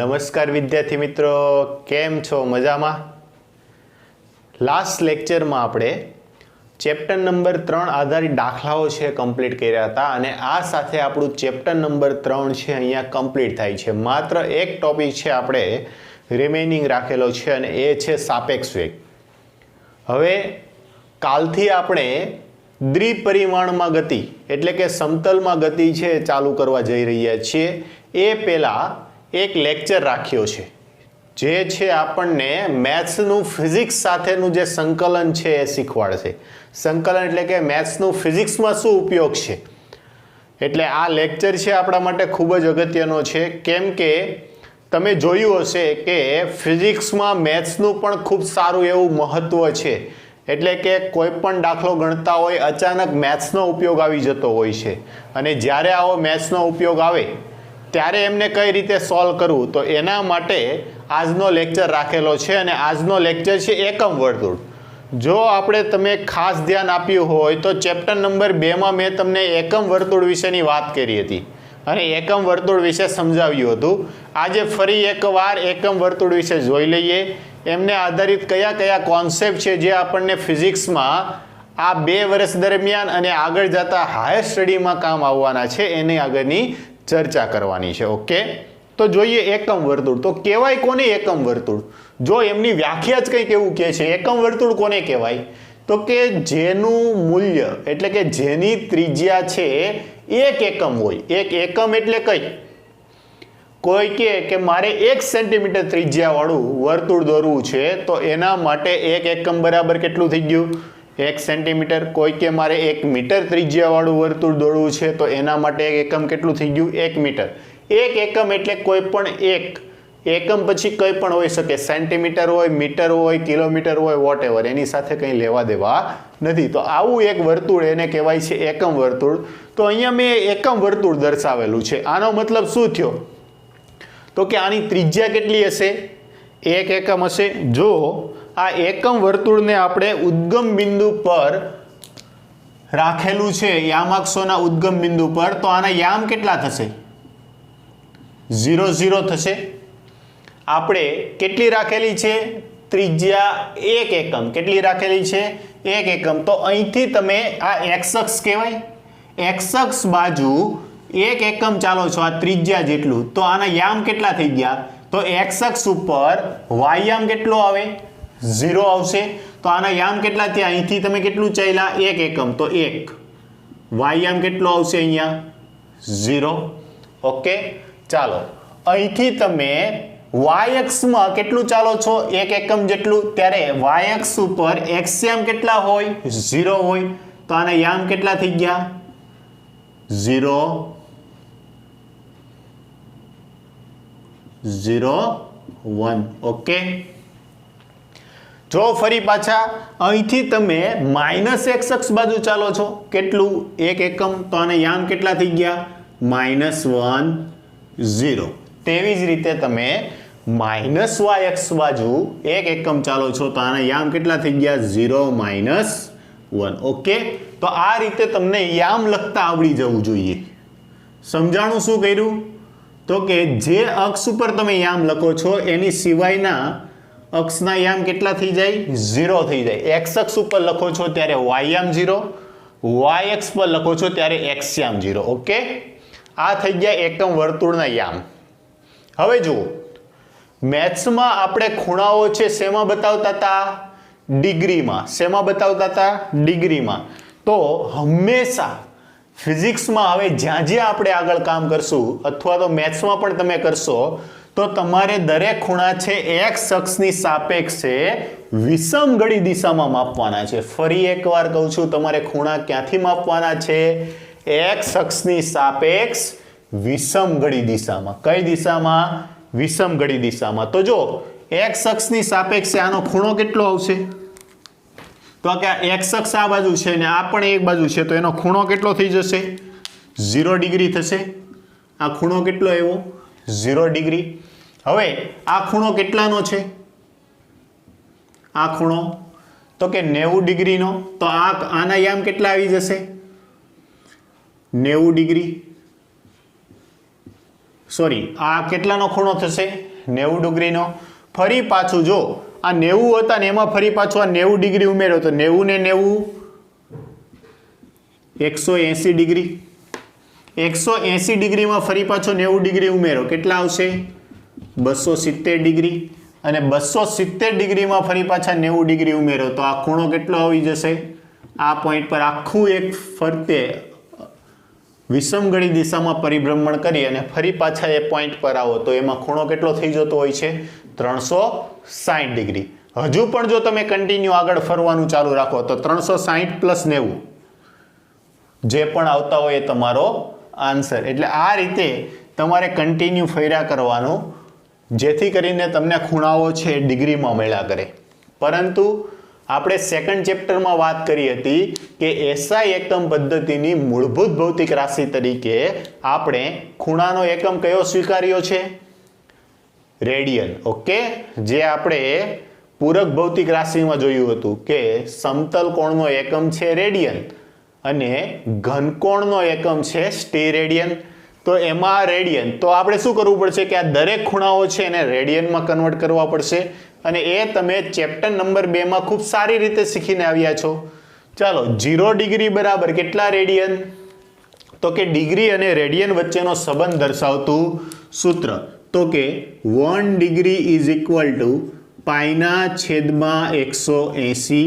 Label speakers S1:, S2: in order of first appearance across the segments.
S1: નમસ્કાર વિદ્યાર્થી મિત્રો, કેમ છો? મજામાં? લાસ્ટ લેક્ચરમાં આપણે ચેપ્ટર નંબર 3 આધારિત દાખલાઓ છે કમ્પ્લીટ કર્યા હતા અને આ સાથે આપણું ચેપ્ટર નંબર 3 છે અહીંયા કમ્પ્લીટ થાય છે. માત્ર એક ટોપિક છે આપણે રિમેઇનિંગ રાખેલો છે અને એ છે સાપેક્ષ વેગ. હવે કાલથી આપણે દ્વિપરિમાણમાં ગતિ એટલે કે સમતલમાં ગતિ છે ચાલુ કરવા જઈ રહ્યા છીએ. એ પહેલાં એક લેક્ચર રાખ્યો છે જે છે આપણને મેથ્સનું ફિઝિક્સ સાથેનું જે સંકલન છે એ શીખવાડશે. સંકલન એટલે કે મેથ્સનું ફિઝિક્સમાં શું ઉપયોગ છે. એટલે આ લેક્ચર છે આપણા માટે ખૂબ જ અગત્યનો છે, કેમ કે તમે જોયું હશે કે ફિઝિક્સમાં મેથ્સનું પણ ખૂબ સારું એવું મહત્ત્વ છે. એટલે કે કોઈ પણ દાખલો ગણતા હોય અચાનક મેથ્સનો ઉપયોગ આવી જતો હોય છે અને જ્યારે આવો મેથ્સનો ઉપયોગ આવે ત્યારે એમને કઈ રીતે સોલ્વ કરવું, તો એના માટે આજનો લેક્ચર રાખેલો છે અને આજનો લેક્ચર છે એકમ વર્તુળ. જો તમે ખાસ ધ્યાન આપ્યું હોય તો ચેપ્ટર નંબર 2માં મેં તમને એકમ વર્તુળ વિશેની વાત કરી હતી અને એકમ વર્તુળ વિશે સમજાવ્યું હતું. આજે ફરી એકવાર એકમ વર્તુળ વિશે જોઈ લઈએ. એમને આધારિત કયા કયા કોન્સેપ્ટ છે જે આપણને ફિઝિક્સમાં આ 2 વર્ષ દરમિયાન અને આગળ જતા હાયર સ્ટડીમાં કામ આવવાના છે એની આગળની ચર્ચા કરવાની છે. ઓકે, તો જોઈએ એકમ વર્તુળ. તો કહેવાય કોને એકમ વર્તુળ? જો એમની વ્યાખ્યા જ કંઈક એવું કહે છે. એકમ વર્તુળ કોને કહેવાય? તો કે જેનું મૂલ્ય એટલે કે જેની ત્રિજ્યા છે 1 એકમ હોય. 1 એકમ એટલે કઈ? કોઈ કહે કે મારે 1 સેન્ટીમીટર ત્રિજ્યાવાળું વર્તુળ દોરવું છે તો એના માટે 1 એકમ બરાબર કેટલું થઈ ગયું? 1 સેન્ટીમીટર. કોઈ કે મારે 1 મીટર ત્રિજ્યાવાળું વર્તુળ દોરવું છે તો એના માટે 1 એકમ કેટલું થઈ ગયું? 1 મીટર. 1 એકમ એટલે કોઈ પણ એક એકમ પછી કંઈ પણ હોઈ શકે. સેન્ટીમીટર હોય, મીટર હોય, કિલોમીટર હોય, વોટ એવર, એની સાથે કંઈ લેવા દેવા નથી. તો આવું એક વર્તુળ એને કહેવાય છે એકમ વર્તુળ. તો અહીંયા મેં એકમ વર્તુળ દર્શાવેલું છે. આનો મતલબ શું થયો? તો કે આની ત્રિજ્યા કેટલી હશે? 1 એકમ હશે. જો આ એકમ વર્તુળને આપણે ઉદ્ગમ બિંદુ પર રાખેલું છે, યામાક્ષોના ઉદ્ગમ બિંદુ પર, તો આના યામ કેટલા થશે? 0, 0 થશે. આપણે કેટલી રાખેલી છે? ત્રિજ્યા 1 એકમ. કેટલી રાખેલી છે? 1 એકમ. તો અહીંથી તમે આ એક્સ અક્ષ કહેવાય. એક્સ અક્ષ બાજુ 1 એકમ ચાલો છો આ ત્રિજ્યા જેટલું, તો આના યામ કેટલા થઈ ગયા? તો એક્સ અક્ષ ઉપર વાય યામ કેટલો આવે? 0 આવશે. તો આના યામ કેટલા થયા? અહીંથી તમે કેટલું ચાલ્યા? 1 એકમ. તો 1. વાય યામ કેટલો આવશે અહીંયા? 0. ઓકે, ચાલો અહીંથી તમે વાય અક્ષમાં કેટલું ચાલો છો? 1 એકમ જેટલું. ત્યારે વાય અક્ષ ઉપર એક્સ યામ કેટલા હોય? 0 હોય. તો આના યામ કેટલા થઈ ગયા? 0, 0, 1. ઓકે, જો ફરી પાછા અહીંથી તમે માઇનસ એક્સ અક્ષ બાજુ ચાલો છો, કેટલું? 1 એકમ. તો આને યામ કેટલા થઈ ગયા? -1, 0. તેવી જ રીતે તમે માઇનસ વાય અક્ષ બાજુ 1 એકમ ચાલો છો તો આના યામ કેટલા થઈ ગયા? 0, -1. ઓકે, તો આ રીતે તમને યામ લખતા આવડી જવું જોઈએ. સમજાણું શું કર્યું? તો કે જે અક્ષ ઉપર તમે યામ લખો છો એની સિવાયના અક્ષના યામ કેટલા થઈ જાય? 0 થઈ જાય. એક્સ અક્ષ ઉપર લખો છો ત્યારે વાય યામ 0, વાય અક્ષ પર લખો છો ત્યારે એક્સ યામ 0. ઓકે, આ થઈ ગયા એકમ વર્તુળના યામ. હવે જુઓ, મેથ્સમાં આપણે ખૂણાઓ છે શેમાં બતાવતા હતા? ડિગ્રીમાં. શેમાં બતાવતા હતા? ડિગ્રીમાં. તો હંમેશા ફિઝિક્સમાં હવે જ્યાં જ્યાં આપણે આગળ કામ કરશું અથવા તો મેથ્સમાં પણ તમે કરશો તો તમારે દરેક ખૂણા છે એક્સ અક્ષની સાપેક્ષે વિષમ ઘડી દિશામાં માપવાના છે. ફરી એકવાર કહું છું, તમારે ખૂણા ક્યાંથી માપવાના છે? એક્સ અક્ષની સાપેક્ષ વિષમ ઘડી દિશામાં. કઈ દિશામાં? વિષમ ઘડી દિશામાં. તો જો એક્સ અક્ષની સાપેક્ષે આનો ખૂણો કેટલો આવશે? તો કે એક્સ અક્ષ આ બાજુ છે ને આ પણ એક બાજુ છે, તો એનો ખૂણો કેટલો થઈ જશે? 0 ડિગ્રી થશે. આ ખૂણો કેટલો આવ્યો? 0 ડિગ્રી. હવે આ ખૂણો કેટલાનો છે? આ ખૂણો તો કે 90 ડિગ્રીનો. તો આના યામ કેટલા આવી જશે? 90 ડિગ્રી. સોરી, આ કેટલાનો ખૂણો થશે? 90 ડિગ્રીનો. ફરી પાછું જો આ 90 હતા ને એમાં ફરી પાછું આ 90 ડિગ્રી ઉમેરો તો 90 ને 90 180 ડિગ્રી. 180 ડિગ્રીમાં ફરી પાછો 90 ડિગ્રી ઉમેરો કેટલા આવશે 270 ડિગ્રી. અને 270 ડિગ્રીમાં ફરી પાછા 90 ડિગ્રી ઉમેરો તો આ ખૂણો કેટલો આવી જશે આ પોઈન્ટ પર આખું એક ફરતે વિષમગળી દિશામાં પરિભ્રમણ કરી અને ફરી પાછા એ પોઈન્ટ પર આવો તો એમાં ખૂણો કેટલો થઈ જતો હોય છે 360 ડિગ્રી. હજુ પણ જો તમે કન્ટિન્યુ આગળ ફરવાનું ચાલુ રાખો તો 360 પ્લસ 90 જે પણ આવતા હોય એ તમારો આન્સર. એટલે આ રીતે તમારે કન્ટિન્યુ ફર્યા કરવાનું જેથી કરીને તમને ખૂણાઓ છે ડિગ્રીમાં મળ્યા કરે. પરંતુ આપણે સેકન્ડ ચેપ્ટરમાં વાત કરી હતી કે એસઆઈ એકમ પદ્ધતિની મૂળભૂત ભૌતિક રાશિ તરીકે આપણે ખૂણાનો એકમ કયો સ્વીકાર્યો છે રેડિયન. ઓકે, જે આપણે પૂરક ભૌતિક રાશિમાં જોયું હતું કે સમતલ કોણનો એકમ છે રેડિયન અને ઘનકોણનો એકમ છે સ્ટીરેડિયન. તો એમાં રેડિયન તો આપણે શું કરવું પડશે કે આ દરેક ખૂણાઓ છે એને રેડિયનમાં કન્વર્ટ કરવા પડશે અને એ તમે ચેપ્ટર નંબર 2 માં ખૂબ સારી રીતે શીખીને આવ્યા છો. ચાલો 0 ડિગ્રી બરાબર કેટલા રેડિયન તો કે ડિગ્રી અને રેડિયન વચ્ચેનો સંબંધ દર્શાવતું સૂત્ર તો કે 1 ડિગ્રી ઇઝ ઇક્વલ ટુ પાઈના છેદમાં 180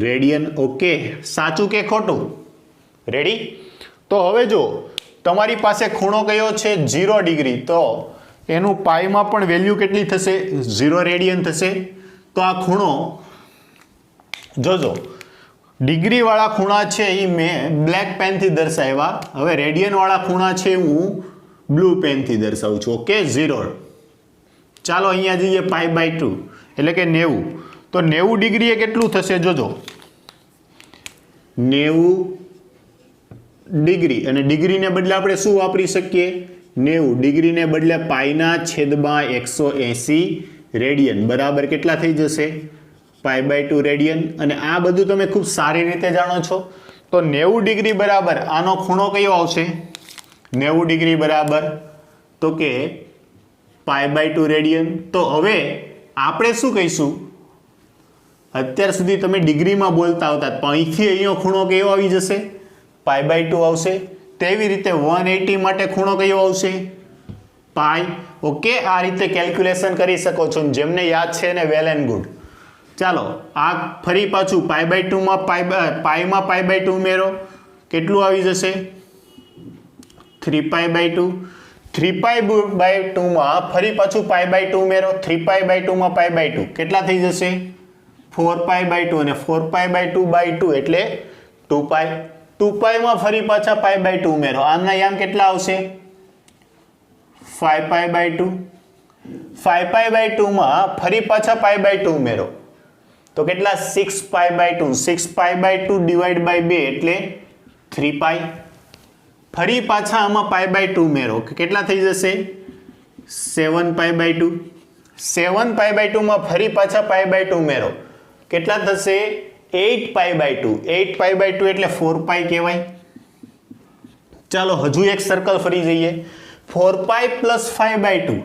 S1: રેડિયન. ઓકે, સાચું કે ખોટું? રેડી? તો હવે જો તમારી પાસે ખૂણો કયો છે 0 ડિગ્રી તો એનું પાઈમાં પણ વેલ્યુ કેટલી થશે 0 રેડિયન થશે. તો આ ખૂણો જોજો ડિગ્રી વાળા ખૂણા છે એ મેં બ્લેક પેનથી દર્શાવ્યા. હવે રેડિયન વાળા ખૂણા છે હું બ્લુ પેનથી દર્શાવું છું. ઓકે 0. ચાલો અહીંયા જઈએ π/2 એટલે કે 90. તો 90 ડિગ્રી એ કેટલું થશે જોજો 90 ડિગ્રી અને ડિગ્રીને બદલે આપણે શું વાપરી શકીએ 90 ડિગ્રીને બદલે પાઈના છેદમાં 180 રેડિયન બરાબર કેટલા થઈ જશે π/2 રેડિયન. અને આ બધું તમે ખૂબ સારી રીતે જાણો છો. તો 90 ડિગ્રી બરાબર આનો ખૂણો કયો આવશે 90 ડિગ્રી બરાબર તો કે π/2 રેડિયન. તો હવે આપણે શું કહીશું અત્યાર સુધી તમે ડિગ્રીમાં બોલતા હતા પણ અહીંથી અહીંયા ખૂણો કયો આવી જશે π/2 આવશે. તેવી રીતે 180 માટે ખૂણો કયો આવશે પાઈ. ઓકે, આ રીતે કેલ્ક્યુલેશન કરી શકો છો. જેમને યાદ છે એને વેલ એન્ડ ગુડ. ચાલો આ ફરી પાછું π/2 માં પાઈમાં π/2 ઉમેરો કેટલું આવી જશે 3π/2. 3π/2 માં ફરી પાછું π/2 ઉમેરો 3π/2 માં π/2 કેટલા થઈ જશે 4π/2 અને 4π/2 એટલે 2π. 2π માં ફરી પાછા π/2 ઉમેરો આના યામ કેટલા આવશે 5π/2. 5π/2 માં ફરી પાછા π/2 ઉમેરો તો કેટલા 6π/2. 6π/2 ડિવાઈડ બાય 2 એટલે 3π. ફરી પાછા આમાં π/2 ઉમેરો કેટલા થઈ જશે 7π/2. 7π/2 માં ફરી પાછા π/2 ઉમેરો કેટલા થશે 8π/2. 8π/2 એટલે 4π કહેવાય. ચાલો હજુ એક સર્કલ ફરી જઈએ 4π પ્લસ 5/2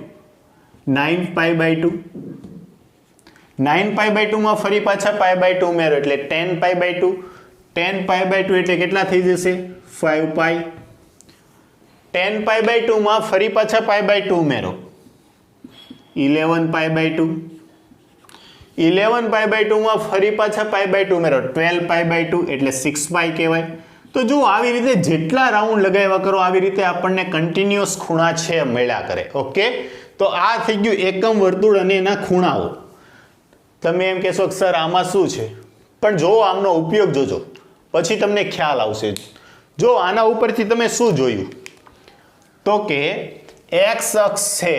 S1: 9π/2. 9π/2 માં ફરી પાછા π/2 ઉમેરો એટલે 10π/2. 10π/2 એટલે કેટલા થઈ જશે 5π. 10π/2 માં ફરી પાછા π/2 ઉમેરો 11π/2. 11π/2 માં ફરી પાછા π/2 ઉમેરો 12π/2 એટલે 6π કહેવાય. તો જો આવી રીતે જેટલા રાઉન્ડ લગાવ્યા કરો આવી રીતે આપણને કન્ટિન્યુઅસ ખૂણા છે મળ્યા કરે. ઓકે, તો આ થઈ ગયું એકમ વર્તુળ અને એના ખૂણાઓ. તમે એમ કહેશો કે સર આમાં શું છે પણ જો આમનો ઉપયોગ જોજો પછી તમને ખ્યાલ આવશે. જો આના ઉપરથી તમે શું જોયું તો કે એક્સ અક્ષ છે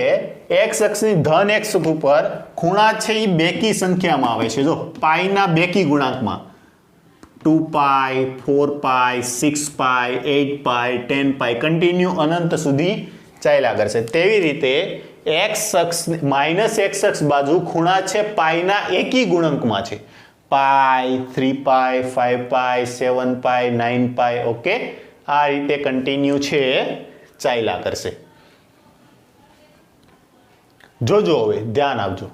S1: એક્સ અક્ષની ધન એક્સ ઉપર ખૂણા છે એ બેકી સંખ્યામાં આવે છે. જો પાઈના બેકી ગુણાંકમાં 2π 4π 6π 8π 10π કન્ટિન્યુ અનંત સુધી ચાલ્યા કરશે. તેવી રીતે એક્સ અક્ષ માઇનસ એક્સ અક્ષ બાજુ ખૂણા છે પાઈના એકી ગુણાંકમાં છે પાઈ 3π 5π 7π 9π. ઓકે, આ રીતે કન્ટિન્યુ છે ચાલ્યા કરશે. જોજો હવે ધ્યાન આપજો.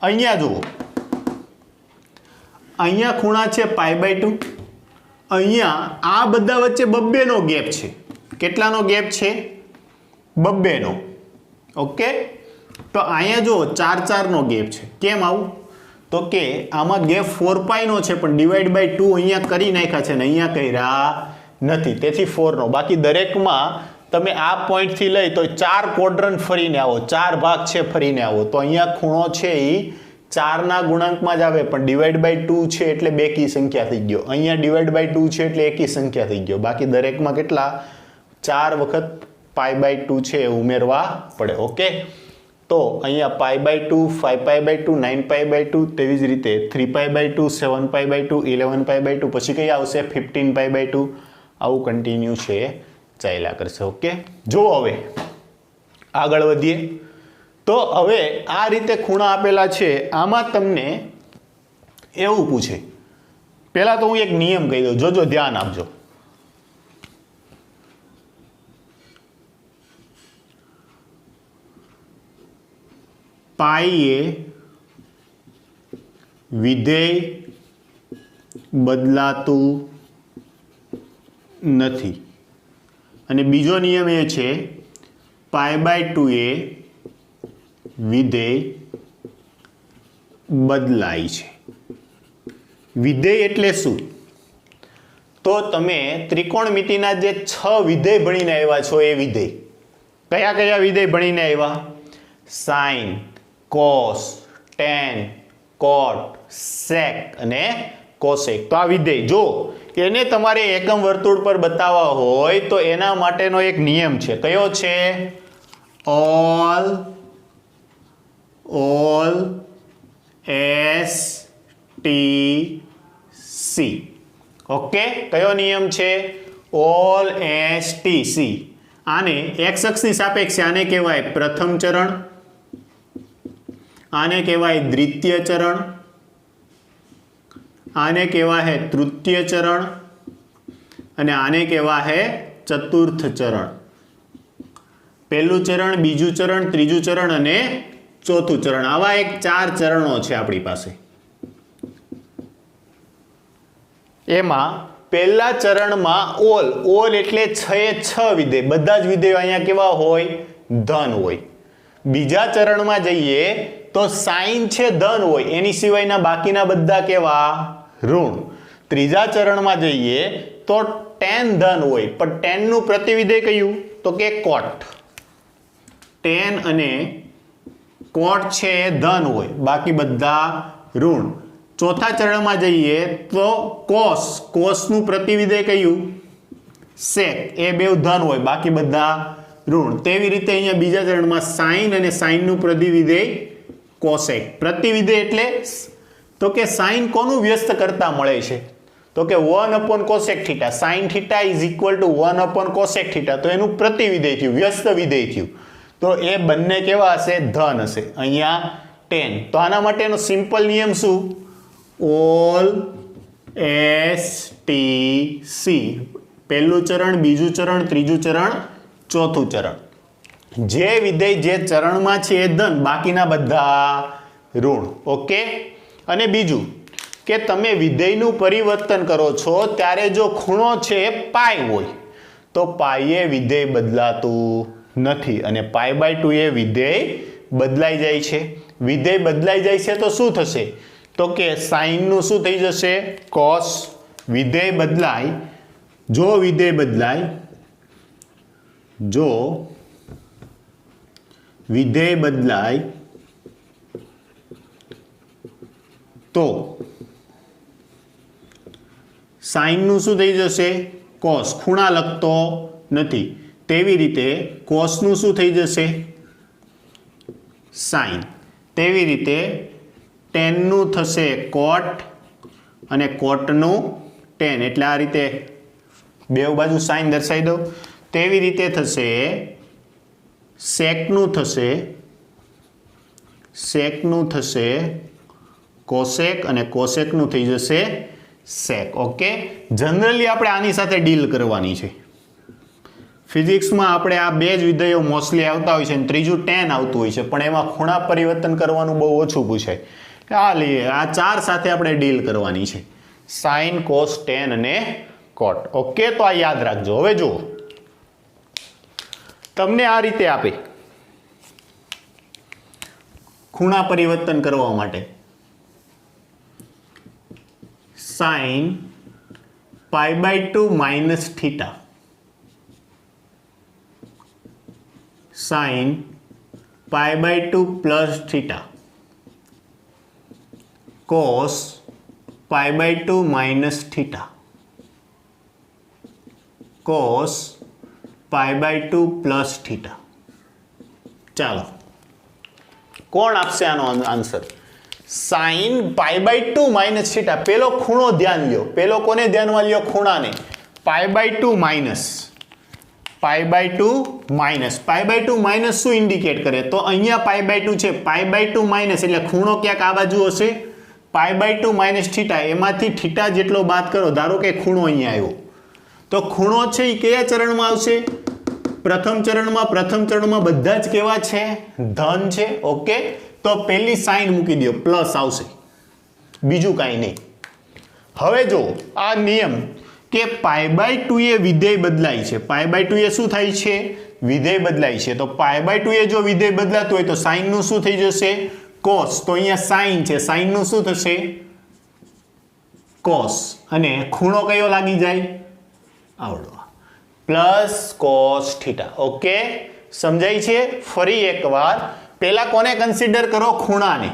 S1: અહીંયા જુઓ, અહીંયા ખૂણા છે π/2, અહીંયા આ બધા વચ્ચે 2 નો ગેપ છે. કેટલાનો ગેપ છે? 2 નો. ઓકે, તો અહીંયા જો 4 નો ગેપ છે. કેમ આવું? તો કે આમાં ગેપ 4π નો છે, પણ /2 અહીંયા કરી નાખ્યા છે ને અહીંયા કર્યા નથી, તેથી 4 નો. બાકી દરેકમાં તમે આ પોઈન્ટથી લઈ તો 4 ક્વોડ્રન્ટ ફરીને આવો, 4 ભાગ છે ફરીને આવો, તો અહીંયા ખૂણો છે એ 4 ના ગુણાંકમાં જ આવે, પણ /2 છે એટલે બેકી સંખ્યા થઈ ગયો. અહીંયા /2 છે એટલે એકી સંખ્યા થઈ ગયો. બાકી દરેકમાં કેટલા? 4 વખત π/2 છે એ ઉમેરવા પડે. ઓકે, તો અહીંયા π/2, 5π/2, 9π/2, તેવી જ રીતે 3π/2, 7π/2, 11π/2, પછી કઈ આવશે? 15π/2. આવું કન્ટિન્યુ છે ચાલ્યા કરશે. ઓકે, જો હવે આગળ વધીએ. તો હવે આ રીતે ખૂણા આપેલા છે, આમાં તમને એવું પૂછે. પહેલા તો હું એક નિયમ કહી દઉં, જોજો ધ્યાન આપજો. પાઈ એ વિધેય બદલાતું નથી, અને બીજો નિયમ એ છે π/2 એ વિધેય બદલાય છે. વિધેય એટલે શું? તો તમે ત્રિકોણમિતિના જે 6 વિધેય ભણીને આવ્યા છો એ વિધેય. કયા કયા વિધેય ભણીને આવ્યા? સાઇન, કોસ, ટેન, કોટ, સેક અને કોસેક. તો આ વિધેય જો એને તમારે એકમ વર્તુળ પર બતાવવા હોય તો એના માટેનો એક નિયમ છે. કયો છે? All S T C. Okay, કયો નિયમ છે? All S T C. આને એક્સ અક્ષની સાપેક્ષે આને કહેવાય પ્રથમ ચરણ, આને કહેવાય દ્વિતીય ચરણ, આને કહેવાય તૃતીય ચરણ, અને આને કહેવાય ચતુર્થ ચરણ. પહેલું ચરણ, બીજું ચરણ, ત્રીજું ચરણ અને ચોથું ચરણ. આવા એક 4 ચરણો છે આપણી પાસે. એમાં પહેલા ચરણમાં ઓલ એટલે 6 વિધેય, બધા જ વિધેયો અહીંયા કેવા હોય? ધન હોય. બીજા ચરણમાં જઈએ તો સાઇન છે ધન હોય, એની સિવાયના બાકીના બધા કેવા? ઋણ. ત્રીજા ચરણમાં જઈએ તો tan ધન હોય, પણ tan નું પ્રતિવિધેય કયું? તો કે કોટ. tan અને કોટ છે ધન હોય, બાકી બધા ઋણ. ચોથા ચરણમાં જઈએ તો કોસ નું પ્રતિવિધેય કયું? સેક. એ બે ધન હોય, બાકી બધા ઋણ. તેવી રીતે અહીંયા બીજા ચરણમાં સાઇન અને સાઇન નું પ્રતિવિધેય કોસેક. પ્રતિવિધેય એટલે તો કે સાઇન કોનું વ્યસ્ત કરતા મળે છે? તો કે 1/cosec θ. sin θ = 1/cosec θ. તો એનું પ્રતિવિધેય થયું, વ્યસ્ત વિધેય થયું. તો એ બંને કેવા હશે? ધન હશે. અહીંયા tan. તો આના માટેનો સિમ્પલ નિયમ શું? All S T C. પહેલું ચરણ, બીજું ચરણ, ત્રીજું ચરણ, ચોથું ચરણ. જે વિધેય જે ચરણમાં છે એ ધન, બાકીના બધા ઋણ. ઓકે, અને બીજું કે તમે વિધેયનું પરિવર્તન કરો છો ત્યારે જો ખૂણો છે પાઈ હોય તો પાઈએ વિધેય બદલાતું નથી, અને π/2 એ વિધેય બદલાઈ જાય છે. વિધેય બદલાઈ જાય છે તો શું થશે? તો કે સાઇનનું શું થઈ જશે? કોસ. વિધેય બદલાય, જો વિધેય બદલાય, જો વિધેય બદલાય તો સાઇનનું શું થઈ જશે? કોસ. ખૂણા લખતો નથી, તેવી રીતે કોસનું શું થઈ જશે? સાઇન. તેવી રીતે ટેનનું થશે કોટ અને કોટનું ટેન. એટલે આ રીતે બે બાજુ સાઇન દર્શાવી દો. તેવી રીતે થશે સેકનું થશે કોસેક, અને કોસેકનું થઈ જશે સેક. ઓકે, જનરલી આપણે આની સાથે ડીલ કરવાની છે. ફિઝિક્સમાં આપણે આ બે જ વિધેયો મોસ્ટલી આવતા હોય છે અને ત્રીજું tan આવતું હોય છે, પણ એમાં ખૂણા પરિવર્તન કરવાનું બહુ ઓછું પૂછાય. આ લઈએ, આ 4 સાથે આપણે ડીલ કરવાની છે, sin, cos, tan અને cot. ઓકે, તો આ યાદ રાખજો. હવે જુઓ, તમને આ રીતે આપે ખૂણા પરિવર્તન કરવા માટે sin π/2 minus theta, sin π/2 plus theta, cos π/2 minus theta, cos π/2 plus theta. ચાલો, કોણ આપશે આનો આન્સર? sin π/2 minus theta. પેલો ખૂણો ધ્યાન લ્યો, પેલો કોને ધ્યાનમાં લ્યો? ખૂણાને. π/2 માઇનસ, π/2 માઇનસ, π/2 માઇનસ શું ઇન્ડિકેટ કરે? તો અહીંયા π/2 છે, π/2 માઇનસ એટલે ખૂણો ક્યાંક આ બાજુ હશે. π/2 માઇનસ થીટા, એમાંથી થીટા જેટલો બાદ કરો, ધારો કે ખૂણો અહીંયા આવ્યો, તો ખૂણો છે એ કયા ચરણમાં આવશે? પ્રથમ ચરણમાં. પ્રથમ ચરણમાં બધા જ કેવા છે? ધન છે. ઓકે, તો પહેલી સાઈન મૂકી દો, પ્લસ આવશે, બીજું કાંઈ નહીં. હવે જો આ નિયમ કે π/2 એ વિધેય બદલાય છે, π/2 એ શું થાય છે? વિધેય બદલાય છે. તો π/2 એ જો વિધેય બદલાતું હોય તો સાઈનનું શું થઈ જશે? cos. તો અહીંયા સાઈન છે, સાઈનનું શું થશે? cos. અને ખૂણો કયો લાગી જાય? આવડો, પ્લસ cos થીટા. ઓકે, સમજાય છે? ફરી એકવાર, પહેલા કોને કન્સિડર કરો? ખૂણાને.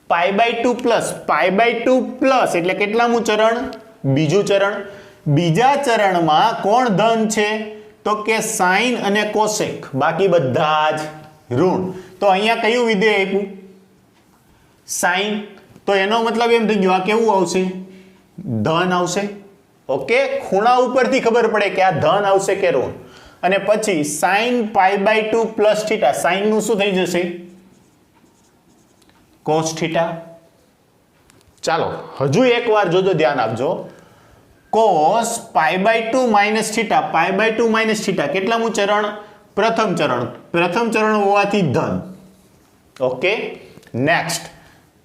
S1: π/2 પ્લસ, π/2 પ્લસ એટલે કેટલામું ચરણ? બીજું ચરણ. બીજા ચરણમાં કોણ ધન છે? તો કે સાઇન અને કોસેક, બાકી બધા જ ઋણ. તો અહીંયા કયું વિધેય આપ્યું? સાઇન. તો એનો મતલબ એમ થઈ ગયો આ કેવું આવશે? ધન આવશે. ઓકે, ખૂણા ઉપરથી ખબર પડે કે આ ધન આવશે કે ઋણ. અને પછી sin π/2 પ્લસ થીટા, સાઇનનું શું થઈ જશે? cos theta. ચાલો હજુ એકવાર જોજો, ધ્યાન આપજો. cos π/2 minus theta, π/2 minus theta કેટલામું ચરણ? પ્રથમ ચરણ. પ્રથમ ચરણ હોવાથી ધન. ઓકે, નેક્સ્ટ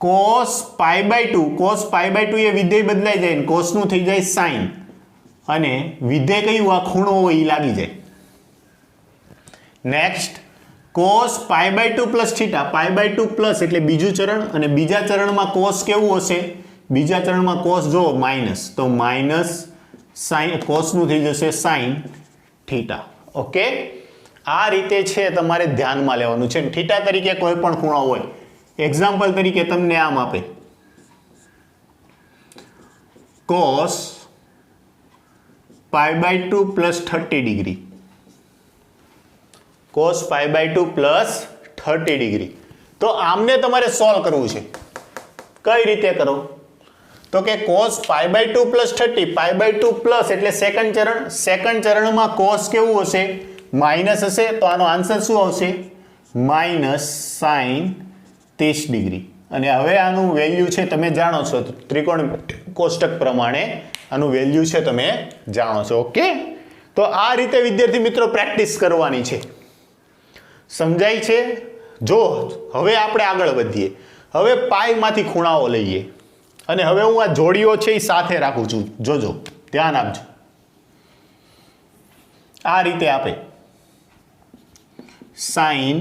S1: cos π/2, cos π/2 એ વિધેય બદલાઈ જાય ને cos નું થઈ જાય sin, અને વિધેય કયું? આ ખૂણો હોય એ લાગી જાય. Next cos π/2 plus theta, π/2 plus એટલે બીજું ચરણ, અને બીજા ચરણમાં cos કેવું હશે? બીજા ચરણમાં cos જો માઇનસ, તો માઇનસ sin, cos નું થઈ જશે sin થીટા. ઓકે, આ રીતે છે તમારે ધ્યાનમાં લેવાનું છે. થીટા તરીકે કોઈ પણ ખૂણો હોય, એક્ઝામ્પલ તરીકે તમને આમ આપે cos π/2 plus 30 degree, cos π/2 plus 30 degree. તો આમને તમારે સોલ્વ કરવું છે. કઈ રીતે કરો? તો કે cos π/2 પ્લસ 30, π/2 પ્લસ એટલે સેકન્ડ ચરણ. સેકન્ડ ચરણમાં cos કેવું હશે? માઇનસ હશે. તો આનો આન્સર શું આવશે? Minus sign 30 degree. અને હવે આનું વેલ્યુ છે તમે જાણો છો, ત્રિકોણ કોષ્ટક પ્રમાણે આનું વેલ્યુ છે તમે જાણો છો. ઓકે, તો આ રીતે વિદ્યાર્થી મિત્રો પ્રેક્ટિસ કરવાની છે. સમજાય છે? જો હવે આપણે આગળ વધીએ. હવે પાઈમાંથી ખૂણાઓ લઈએ, અને હવે હું આ જોડીઓ છે એ સાથે રાખું છું. જોજો, ધ્યાન આપજો. આ રીતે આપે sign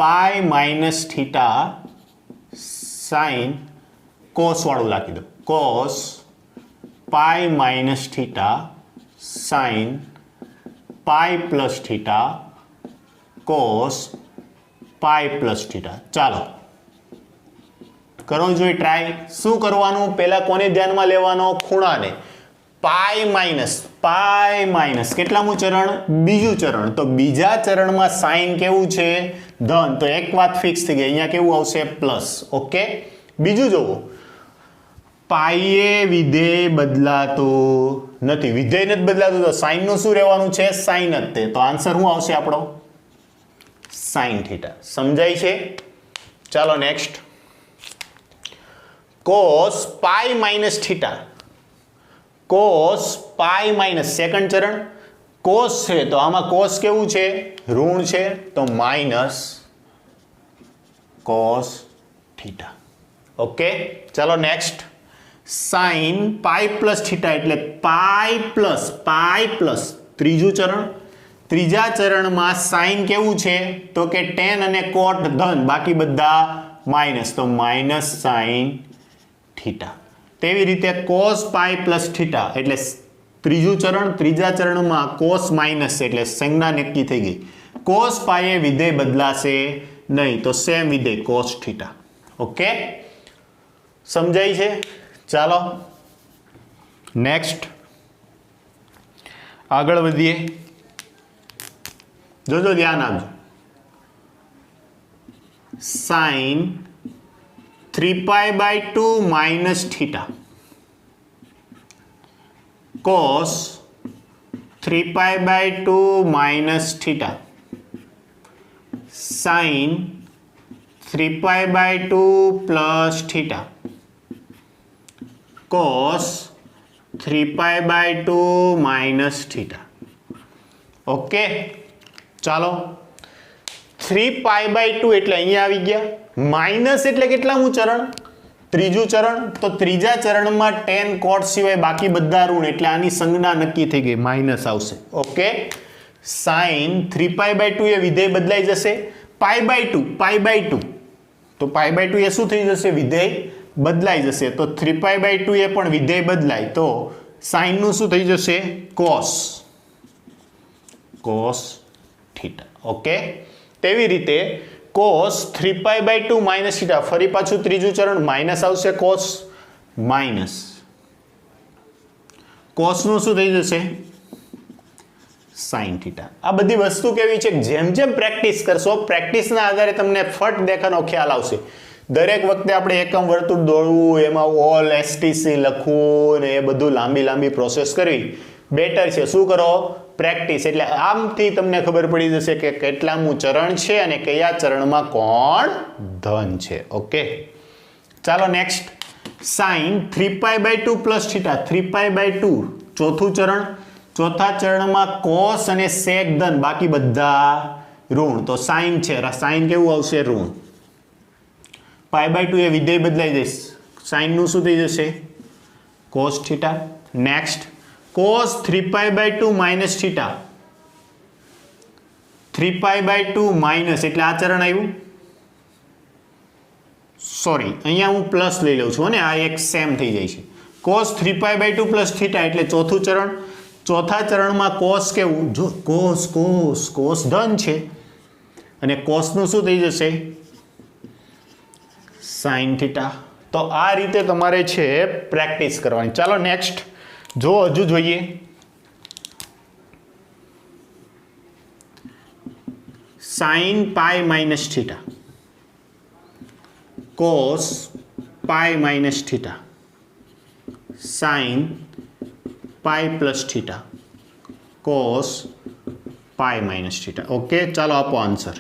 S1: pi minus theta sign cos વાળું લખી દો. Cos pi minus theta sign pi plus theta cos pi plus theta. ચાલો કરો જોઈએ ટ્રાય. શું કરવાનું? પહેલા કોને ધ્યાનમાં લેવાનો? ખૂણાને. પાઈ માઇનસ કેટલામું ચરણ? બીજું ચરણ. તો બીજા ચરણમાં સાઇન કેવું છે? ધન. તો એક વાત ફિક્સ થઈ ગઈ, અહીંયા કેવું આવશે? પ્લસ. ઓકે, બીજું જોવો, પાઈએ વિધેય બદલાતું નથી. વિધેય નથી બદલાતું તો સાઇન નું શું રહેવાનું છે? સાઇન જ તે. તો આન્સર શું આવશે આપણો? Sine theta. સમજાય છે? ચાલો next. Cos pi minus theta. Cos pi minus second ચરણ કોસ છે તો આમાં કોસ કેવું છે ઋણ છે તો માઇનસ કોસ થીટા. ઓકે ચાલો next sign pi plus theta એટલે પાઈ પ્લસ ત્રીજું ચરણ. ત્રીજા ચરણમાં સાઇન કેવું છે તો કે ટેન અને કોટ ધન બાકી બધા માઇનસ તો માઇનસ સાઇન થીટા. તેવી રીતે કોસ પાઈ પ્લસ થીટા એટલે ત્રીજું ચરણ. ત્રીજા ચરણમાં કોસ માઇનસ એટલે સંજ્ઞા નક્કી થઈ ગઈ. કોસ પાઈએ વિધેય બદલાશે નહીં તો સેમ વિધેય કોસ થીટા. ઓકે સમજાય છે. ચાલો નેક્સ્ટ આગળ વધીએ. જોજો ધ્યાન આપજો. Sine 3π/2 minus theta cos 3π/2 minus theta sine 3π/2 plus theta cos 3π/2 minus theta. Okay ચાલો 3π/2 એટલે અહીંયા આવી ગયા. માઇનસ એટલે કેટલામું ચરણ ત્રીજું ચરણ તો ત્રીજા ચરણમાં ટેન કોટ સિવાય બાકી બધા ઋણ એટલે આની સંજ્ઞા નક્કી થઈ ગઈ માઇનસ આવશે. ઓકે સાઇન 3π/2 એ વિધેય બદલાઈ જશે π/2 તો π/2 એ શું થઈ જશે વિધેય બદલાઈ જશે તો 3π/2 એ પણ વિધેય બદલાય તો સાઇનનું શું થઈ જશે કોસ થીટા. ઓકે તેવી રીતે કોસ 3π/2 માઇનસ થીટા ફરી પાછું ત્રીજું ચરણ માઇનસ આવશે કોસનું શું થઈ જશે સાઇન થીટા. આ બધી વસ્તુ કેવી છે જેમ જેમ પ્રેક્ટિસ કરશો પ્રેક્ટિસના આધારે તમને ફટ દેખાનો ખ્યાલ આવશે. દરેક વખતે આપણે એકમ વર્તુળ દોરવું એમાં ઓલ એસટીસી લખવું ને એ બધું લાંબી પ્રોસેસ કરવી બેટર છે. શું કરો પ્રેક્ટિસ એટલે આમથી તમને ખબર પડી જશે કે કેટલામું ચરણ છે અને કયા ચરણમાં કોણ ધન છે. ઓકે ચાલો નેક્સ્ટ સાઇન 3π/2 પ્લસ થીટા 3π/2 ચોથું ચરણ. ચોથા ચરણમાં કોસ અને સેક ધન બાકી બધા ઋણ તો સાઇન છે સાઇન કેવું આવશે ઋણ. π/2 એ વિધેય બદલાઈ જશે સાઇનનું શું થઈ જશે cos theta. Next cos 3π/2 minus theta 3π/2 minus એટલે આ ચરણ આવ્યું સોરી અહીંયા હું પ્લસ લઈ લઉં છું અને આ એક સેમ થઈ જાય છે. કોસ 3π/2 પ્લસ થીટા એટલે ચોથું ચરણ. ચોથા ચરણમાં કોસ કેવું જો કોસ ધન છે અને કોસનું શું થઈ જશે સાઇન થીટા. તો આ રીતે તમારે છે પ્રેક્ટિસ કરવાની. ચાલો નેક્સ્ટ જો હજુ જોઈએ sign pi minus theta cos pi minus theta sign pi plus theta cos pi minus theta. Okay ચાલો આપો આન્સર.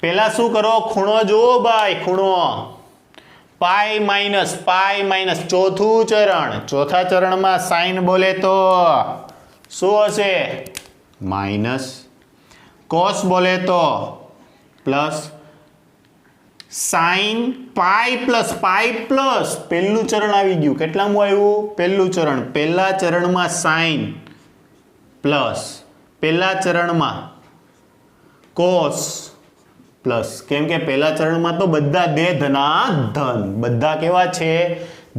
S1: પહેલા શું કરો ખૂણો જુઓ ભાઈ ખૂણો પાઈ માઇનસ ચોથું ચરણ. ચોથા ચરણમાં સાઇન બોલે તો શું હશે માઇનસ. કોસ બોલે તો પ્લસ. સાઇન પાઈ પ્લસ પહેલું ચરણ આવી ગયું. કેટલામું આવ્યું પહેલું ચરણ. પહેલા ચરણમાં સાઇન પ્લસ પહેલા ચરણમાં કોસ પ્લસ કેમ કે પહેલા ચરણમાં તો બધા બે ધન બધા કેવા છે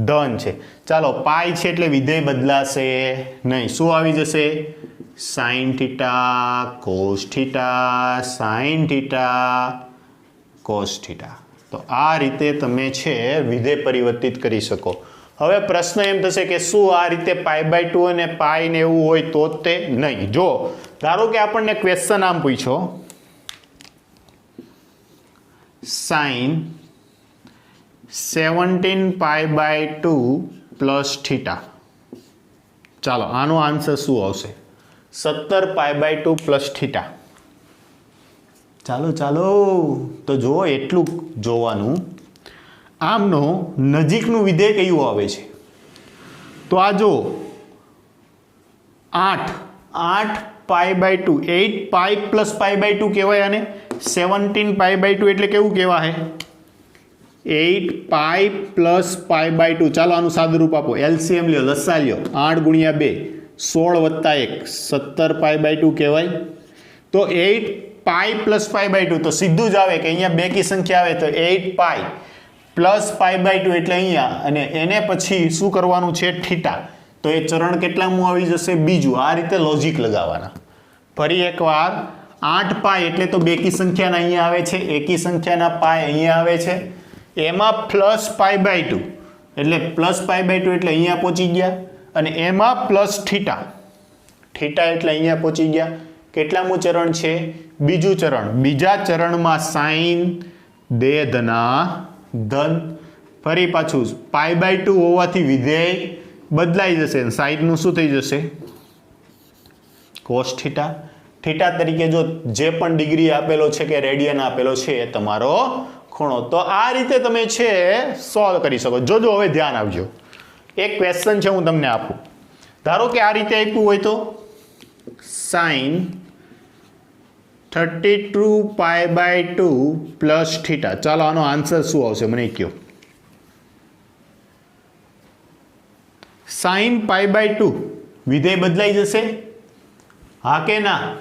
S1: ધન છે. ચાલો પાઈ છે એટલે વિધેય બદલાશે નહીં. શું આવી જશે sine theta cos theta sine theta cos theta. તો આ રીતે તમે છે વિધેય પરિવર્તિત કરી શકો. હવે પ્રશ્ન એમ થશે કે શું આ રીતે π/2 અને પાઈ ને એવું હોય તો તે નહીં. જો ધારો કે આપણને ક્વેશ્ચન આમ પૂછ્યો સાઇન 17π/2 પ્લસ થીટા. ચાલો આનો આન્સર શું આવશે 17π/2 પ્લસ થીટા. ચાલો તો જુઓ એટલું જોવાનું. આમનો નજીકનું વિધેય કયું આવે છે તો આ જો 8 π/2 8 પાઈ પ્લસ π/2 કહેવાય આને 17 π/2 એટલે કેવું કહેવાય 8 પાઈ પ્લસ π/2 ચાલો આનું સાદું રૂપ આપો એલસીએમ લ્યો લસા લ્યો 8 × 2 16 + 1 17 π/2 કહેવાય તો 8 પાઈ પ્લસ π/2 તો સીધું જ આવે કે અહીંયા બેકી સંખ્યા આવે તો 8 પાઈ પ્લસ π/2 એટલે અહીંયા અને એને પછી શું કરવાનું છે થીટા તો એ ચરણ કેટલામું આવી જશે બીજું આ રીતે લોજિક લગાવવાના ફરી એકવાર 8 પાઈ એટલે તો બેકી સંખ્યાના અહીંયા આવે છે એકી સંખ્યાના પાઈ અહીંયા આવે છે એમાં પ્લસ π/2 એટલે પ્લસ π/2 એટલે અહીંયા પહોંચી ગયા અને એમાં પ્લસ થીટા એટલે અહીંયા પહોંચી ગયા કેટલામું ચરણ છે બીજું ચરણ બીજા ચરણમાં સાઈન દે ધના ધન ફરી પાછું π/2 હોવાથી વિધેય બદલાઈ જશે સાઈડનું શું થઈ જશે કોસ થીટા તરીકે જો જે પણ ડિગ્રી આપેલો છે કે રેડિયન આપેલો છે એ તમારો ખૂણો તો આ રીતે તમે છે સોલ્વ કરી શકો જોજો હવે ધ્યાન આપજો એક ક્વેશ્ચન છે હું તમને આપું ધારો કે આ રીતે આપ્યું હોય તો સાઈન 32 π/2 પ્લસ થીટા ચાલો આનો આન્સર શું આવશે મને કહો સાઈન π/2 વિધેય બદલાઈ જશે હા કે ના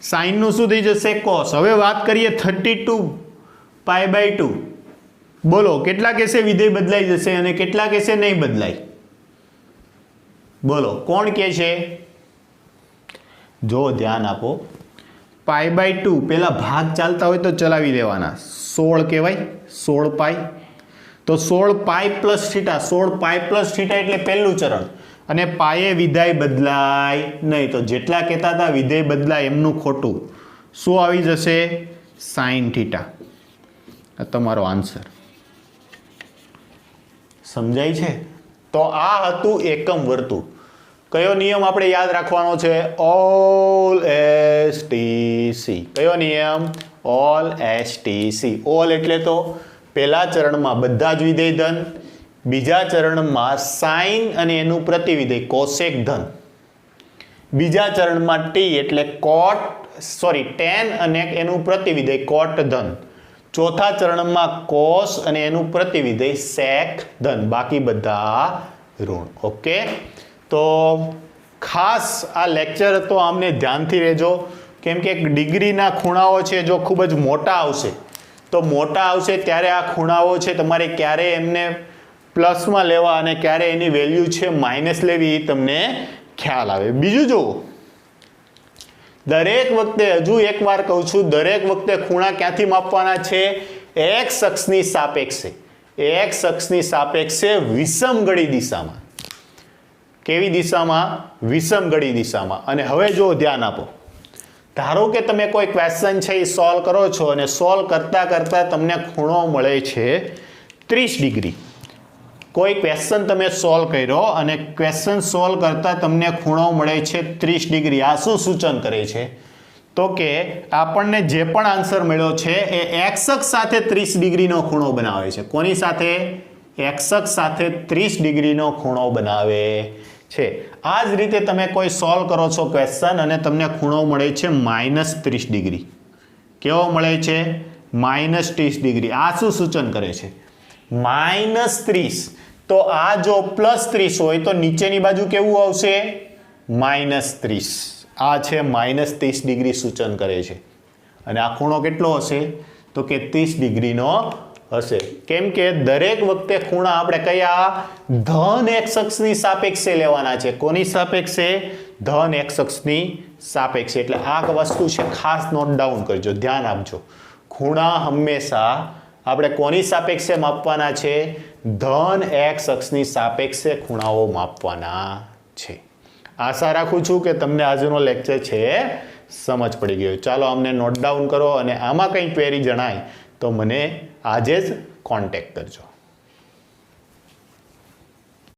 S1: સાઈનનું શું થઈ જશે કોસ હવે વાત કરીએ 32 π/2 બોલો કેટલા કેસે વિધેય બદલાઈ જશે અને કેટલા કેસે નહીં બદલાય બોલો કોણ કહે છે જો ધ્યાન આપો π/2 પેલા ભાગ ચાલતા હોય તો ચલાવી દેવાના 16 કહેવાય 16 પાઈ તો 16 pi plus theta 16 pi plus theta એટલે પહેલું ચરણ અને પાયે વિધેય બદલાય નહીં તો જેટલા કહેતા હતા વિધેય બદલાય એમનું ખોટું શું આવી જશે સાઈન થીટા આ તમારો આન્સર સમજાય છે તો આ હતું એકમ વર્તુળ કયો નિયમ આપણે યાદ રાખવાનો છે ઓલ એસટીસી કયો નિયમ ઓલ એસટીસી ઓલ એટલે તો પહેલા ચરણમાં બધા જ વિધેય ધન બીજા ચરણમાં સાઈન અને એનું પ્રતિવિધેય કોસેક ધન બીજા ચરણમાં ટી એટલે tan અને એનું પ્રતિવિધેય કોટ ધન ચોથા ચરણમાં કોસ અને એનું પ્રતિવિધેય સેક ધન બાકી બધા ઋણ ઓકે તો ખાસ આ લેક્ચર તો આમને ધ્યાનથી રહેજો કેમ કે ડિગ્રીના ખૂણાઓ છે જો ખૂબ જ મોટા આવશે તો મોટા આવશે ત્યારે આ ખૂણાઓ છે તમારે ક્યારે એમને પ્લસમાં લેવા અને ક્યારે એની વેલ્યુ છે માઇનસ લેવી તમને ખ્યાલ આવે બીજું જુઓ દરેક વખતે હજુ એકવાર કહું છું દરેક વખતે ખૂણા ક્યાંથી માપવાના છે x અક્ષની સાપેક્ષે વિષમગળી દિશામાં કેવી દિશામાં વિષમગળી દિશામાં અને હવે જો ધ્યાન આપો ધારો કે તમે કોઈ ક્વેશ્ચન છે એ સોલ્વ કરો છો અને સોલ્વ કરતા કરતા તમને ખૂણો મળે છે 30 ડિગ્રી કોઈ ક્વેશ્ચન તમે સોલ્વ કર્યો અને ક્વેશ્ચન સોલ્વ કરતા તમને ખૂણો મળે છે 30 ડિગ્રી આ શું સૂચન કરે છે તો કે આપણને જે પણ આન્સર મળ્યો છે એ x અક્ષ સાથે 30 ડિગ્રીનો ખૂણો બનાવે છે કોની સાથે x અક્ષ સાથે 30 ડિગ્રીનો ખૂણો બનાવે છે આ જ રીતે તમે કોઈ સોલ્વ કરો છો ક્વેશ્ચન અને તમને ખૂણો મળે છે -30 ડિગ્રી કેવો મળે છે -30 ડિગ્રી આ શું સૂચન કરે છે -30 તો આ જો +30 હોય તો નીચેની બાજુ કેવું આવશે -30 આ છે -30 ડિગ્રી સૂચન કરે છે અને આ ખૂણો કેટલો હશે તો કે 30 ડિગ્રીનો હશે કેમ કે દરેક વખતે ખૂણા આપણે કયા ધન x અક્ષની સાપેક્ષે લેવાના છે કોની સાપેક્ષે ધન x અક્ષની સાપેક્ષે એટલે આ વસ્તુ છે ખાસ નોટ ડાઉન કરજો ધ્યાન આપજો ખૂણા હંમેશા આપણે કોની સાપેક્ષે માપવાના છે ધન x અક્ષની સાપેક્ષે ખૂણાઓ માપવાના છે આશા રાખું છું કે તમને આજનો લેક્ચર છે સમજ પડી ગયો ચાલો અમને નોટ ડાઉન કરો અને આમાં કંઈ ક્વેરી જણાય તો મને આજે જ કોન્ટેક્ટ કરજો